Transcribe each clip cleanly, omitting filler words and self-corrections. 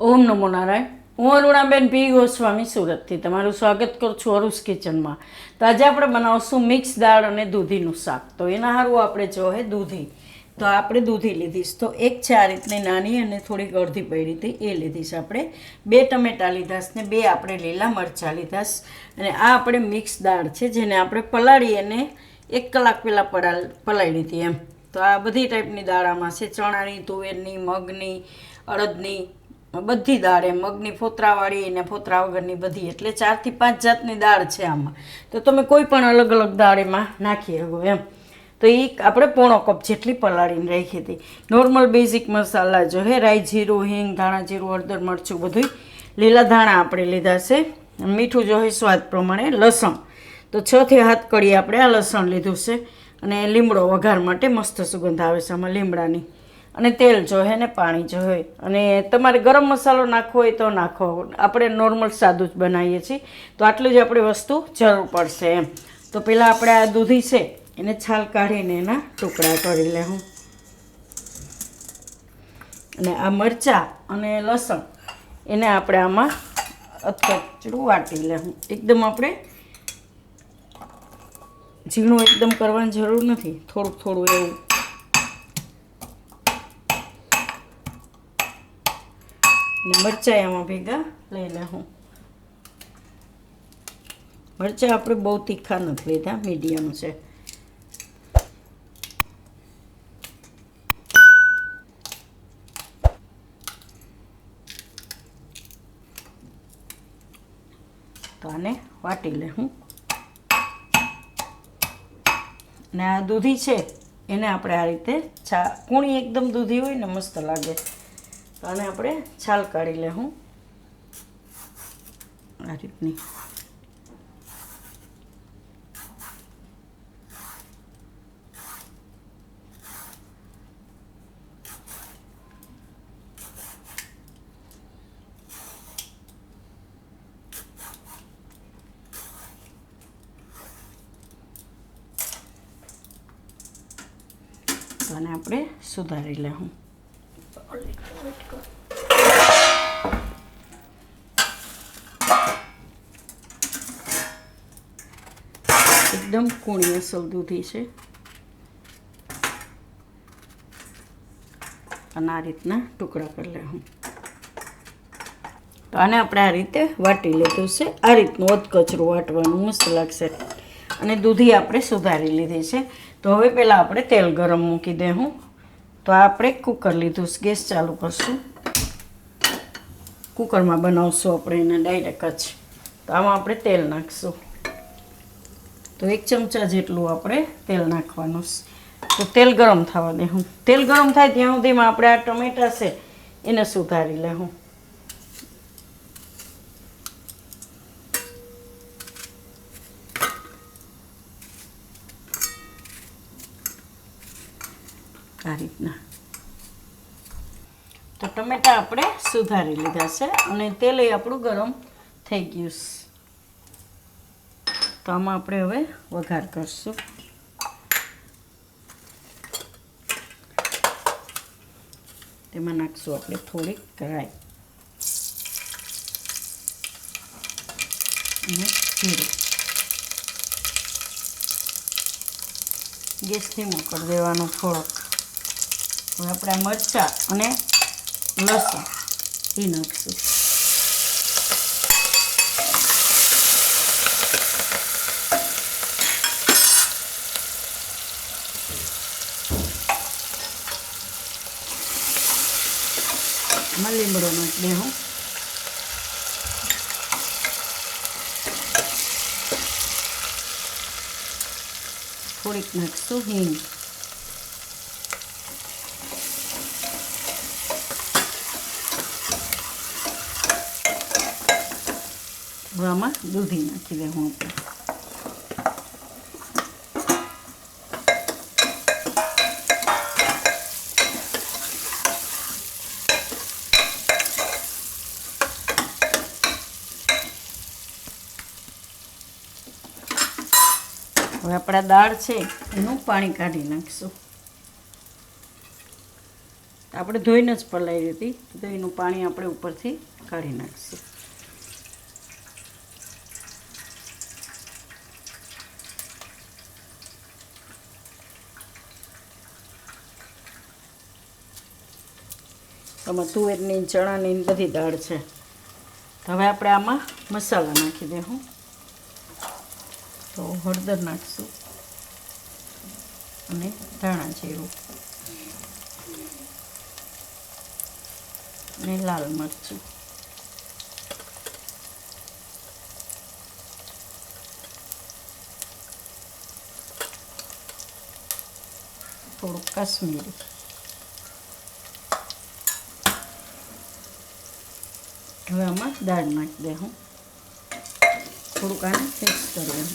ઓમ નમો નારાયણ. હું અરુણાબેન પી ગોસ્વામી સુરતથી તમારું સ્વાગત કરું છું અરુસ કિચનમાં. તો આજે આપણે બનાવશું મિક્સ દાળ અને દૂધીનું શાક. તો એના સારું આપણે જોઈએ દૂધી. તો આપણે દૂધી લીધીશ. તો એક છે આ રીતની નાની અને થોડીક અડધી પડી હતી એ લીધીશ આપણે. 2 ટમેટાં લીધાશ ને 2 આપણે લીલા મરચાં લીધાશ. અને આ આપણે મિક્સ દાળ છે જેને આપણે પલાળી અને 1 કલાક પહેલાં પલાળી હતી એમ. તો આ બધી ટાઈપની દાળ આમાં છે, ચણાની, તુવેરની, મગની, અડદની, બધી દાળ એમ, મગની ફોતરાવાળી ને ફોતરા વગરની બધી, એટલે 4 થી 5 જાતની દાળ છે આમાં. તો તમે કોઈ પણ અલગ અલગ દાળ એમાં નાખી શકો એમ. તો એ આપણે 1/4 કપ જેટલી પલાળીને રાખી હતી. નોર્મલ બેઝિક મસાલા જો હે, રાઈ જીરું, હિંગ, ધાણા જીરું, હળદર, મરચું બધું. લીલા ધાણા આપણે લીધા છે. મીઠું જો હોય સ્વાદ પ્રમાણે. લસણ તો 6 થી 7 કળી આપણે આ લસણ લીધું છે. અને લીમડો વઘાર માટે મસ્ત સુગંધ આવે છે આમાં લીમડાની. અને તેલ જોઈએ ને પાણી જોઈએ. અને તમારે ગરમ મસાલો નાખવો હોય તો નાખો. આપણે નોર્મલ સાદું જ બનાવીએ છીએ. તો આટલી જ આપણી વસ્તુ જરૂર પડશે એમ. તો પહેલાં આપણે આ દૂધી છે એને છાલ કાઢીને એના ટુકડા કરી લેવું. અને આ મરચાં અને લસણ એને આપણે આમાં અથડું વાટી લેવું. એકદમ આપણે ઝીણું એકદમ કરવાની જરૂર નથી, થોડુંક થોડું એવું. મરચાં એમાં ભેગા લઈ લેવું. મરચાં આપણે બહુ તીખા નથી લીધા, મીડિયમ છે. તો આને વાટી લેવું. અને આ દૂધી છે એને આપણે આ રીતે કૂણી એકદમ દૂધી હોય ને મસ્ત લાગે. તો આને આપણે છાલ કાઢી લેવું આ રીતની. તો આને આપણે સુધારી લેવું. એકદમ કૂણી અસલ દૂધી છે. અને આ રીતના ટુકડા કરી લેવું. તો આને આપણે આ રીતે વાટી લીધું છે. આ રીતનું અધકચરું વાટવાનું મસ્ત લાગશે. અને દૂધી આપણે સુધારી લીધી છે. તો હવે પહેલાં આપણે તેલ ગરમ મૂકી દેવું. તો આપણે કુકર લીધું છે, ગેસ ચાલુ કરશું. કુકરમાં બનાવશું આપણે એને ડાયરેક્ટ જ. તો આમાં આપણે તેલ નાખીશું. તો 1 ચમચા જેટલું આપણે તેલ નાખવાનું છે. તો તેલ ગરમ થવા દેવું. તેલ ગરમ થાય ત્યાં સુધીમાં આપણે આ ટમેટાં છે એને સુધારી લેવું. આ રીતના. તો ટમેટાં આપણે સુધારી લીધા છે અને તેલ આપણું ગરમ થઈ ગયું છે. તો આમાં આપણે હવે વઘાર કરશું. તેમાં નાખશું આપણે થોડીક રાઈ અને જીરું. ગેસ ધીમો કરી દેવાનો થોડોક. હવે આપણે મરચાં અને લસણ એ નાખીશું. એમાં લીમડો નાખી દેવું. થોડીક નાખીશું હિંગ. આમાં દૂધી નાખી દેવું આપણે. હવે આપણા દાળ છે એનું પાણી કાઢી નાખીશું. આપણે ધોઈને જ પલાળી હતી, તો એનું પાણી આપણે ઉપરથી કાઢી નાખીશું. આમાં તુવેરની, ચણાની બધી દાળ છે. હવે આપણે આમાં મસાલા નાખી દઈશું. તો હળદર નાખીશું અને ધાણા જીરું અને લાલ મરચું. થોડુંક કાશ્મીરી. હવે આમાં દાળ નાખી દઉં. થોડુંક આને મિક્સ કરી દઉં.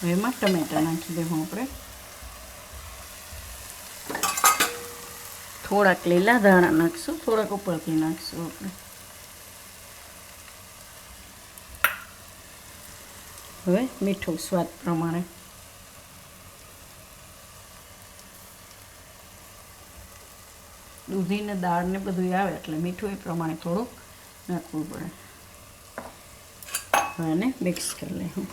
હવે એમાં ટમેટા નાખી દઈશું આપણે. થોડાક લીલા ધાણા નાખીશું, થોડાક ઉપરથી નાખીશું આપણે. હવે મીઠું સ્વાદ પ્રમાણે. દૂધી ને દાળ ને બધું આવે એટલે મીઠું એ પ્રમાણે થોડુંક નાખવું પડે. હવે એને મિક્સ કરી લઈશું.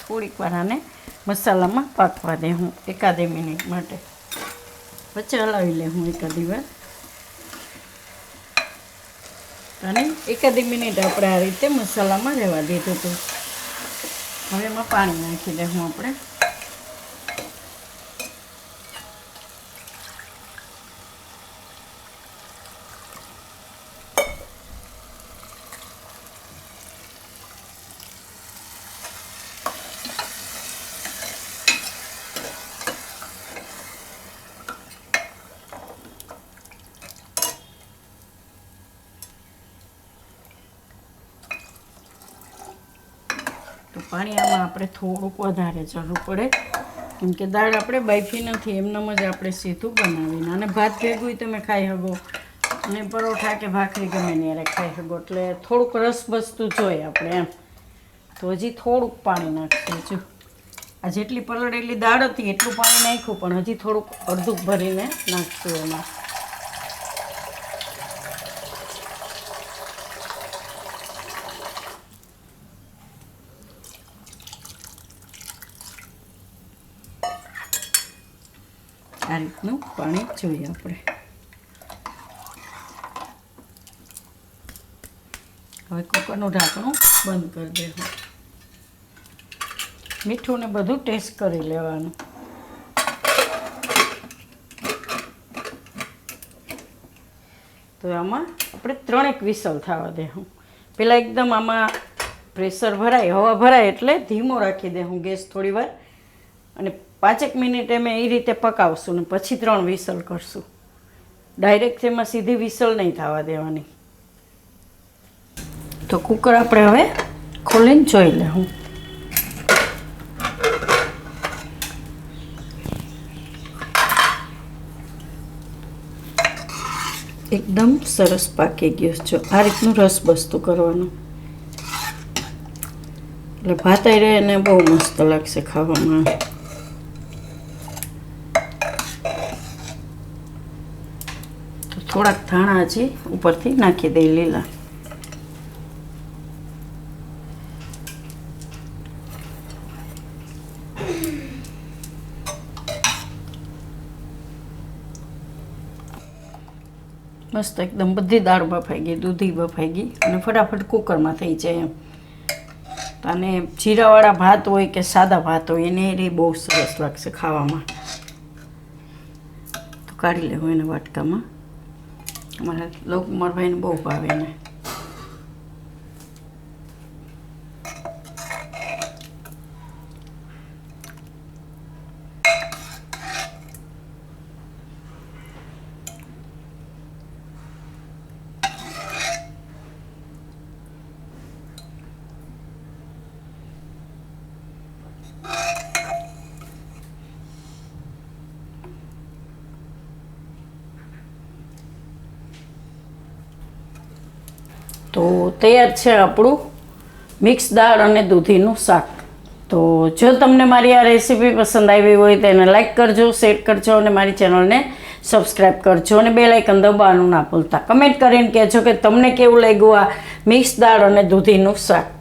થોડીક વાર આને મસાલામાં પાકવા દે હું એકાદ મિનિટ માટે. પછી હલાવી લે હું એકાદી વાર. અને એકાદ મિનિટ આપણે આ રીતે મસાલામાં રહેવા દીધું હતું. હવે એમાં પાણી નાખી દે હું આપણે. તો પાણી આમાં આપણે થોડુંક વધારે જરૂર પડે, કેમ કે દાળ આપણે બાફી નથી, એમનામ જ આપણે સીધું બનાવીને. અને ભાત ભેગું તમે ખાઈ શકો અને પરોઠા કે ભાખરી ગમે ત્યારે ખાઈ શકો. એટલે થોડુંક રસ બસતું જોઈએ આપણે એમ. તો હજી થોડુંક પાણી નાખીશું. જો આ જેટલી પલળેલી દાળ હતી એટલું પાણી નાખ્યું, પણ હજી થોડુંક અડધું ભરીને નાખશું એમાં. આ રીતનું પાણી જોઈએ આપણે. હવે કુકરનું ઢાંકણું બંધ કરી દેવું. મીઠું ને બધું ટેસ્ટ કરી લેવાનું. તો આમાં આપણે 3 વિસલ થવા દેવું. પહેલાં એકદમ આમાં પ્રેશર ભરાય, હવા ભરાય એટલે ધીમો રાખી દેવું ગેસ થોડી વાર. અને 5 મિનિટ અમે એ રીતે પકાવશું ને પછી 3 વિસલ કરશું. ડાયરેક્ટ એમાં સીધી વિસલ નહીં થવા દેવાની. તો કુકર આપણે હવે ખોલીને જોઈ લેવું. એકદમ સરસ પાકી ગયું. જો આ રીતનું રસ બસતું કરવાનું એટલે ભાત રહે અને બહુ મસ્ત લાગશે ખાવામાં. તો થોડાક ધાણા હજી ઉપરથી નાખી દઈ લીલા. મસ્ત એકદમ બધી દાળ બફાઈ ગઈ, દૂધી બફાઈ ગઈ અને ફટાફટ કુકરમાં થઈ જાય એમ. અને જીરાવાળા ભાત હોય કે સાદા ભાત હોય એને એ બહુ સરસ લાગશે ખાવામાં. કાઢી લેવું એને વાટકામાં. અમારા લોકુમારભાઈને બહુ ભાવે એને. તો તૈયાર છે આપણું મિક્સ દાળ અને દૂધીનું શાક. તો જો તમને મારી આ રેસીપી પસંદ આવી હોય તો એને લાઈક કરજો, શેર કરજો અને મારી ચેનલને સબસ્ક્રાઈબ કરજો અને બેલ આઇકન દબાવવાનું ના ભૂલતા. કમેન્ટ કરીને કહેજો કે તમને કેવું લાગ્યું આ મિક્સ દાળ અને દૂધીનું શાક.